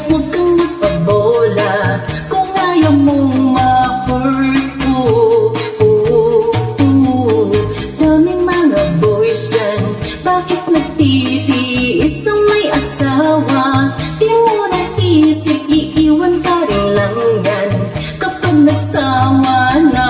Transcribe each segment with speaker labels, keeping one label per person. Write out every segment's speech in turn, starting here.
Speaker 1: huwag kang magpabola kung ayaw mong ma-hurt ko. Daming mga boys dyan, bakit nagtitiis ang may asawa? Di mo naisip, iiwan ka rin lang yan kapag nagsawa na.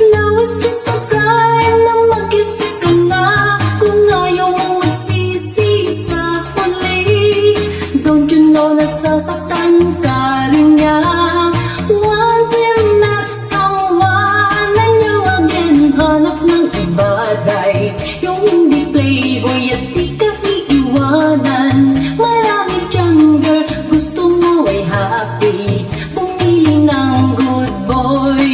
Speaker 1: Now it's just the time na mag-isip ka na kung ayaw mong magsisi sa huli. Don't you know nasasaktan ka rin niya? Once you met someone and you again hanap ng iba, day yung hindi playboy at di ka iiwanan. Marami dyan girl, gusto mo ay happy, pumili ng good boy.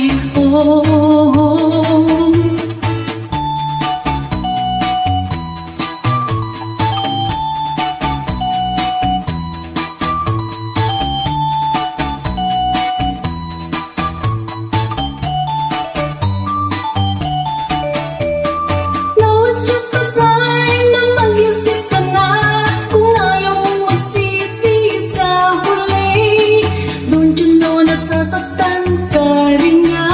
Speaker 1: It's just the time na mag-isip ka na kung ayaw mong magsisi sa huli. Don't you know nasasaktan ka rin niya?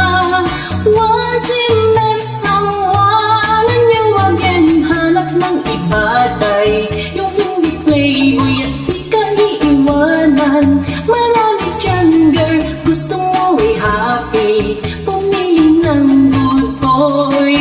Speaker 1: Once you met someone and you again hanap ng iba, day yung hindi playboy at di ka iiwanan. Marami dyan girl, gusto mo ay happy, pumili ng good boy.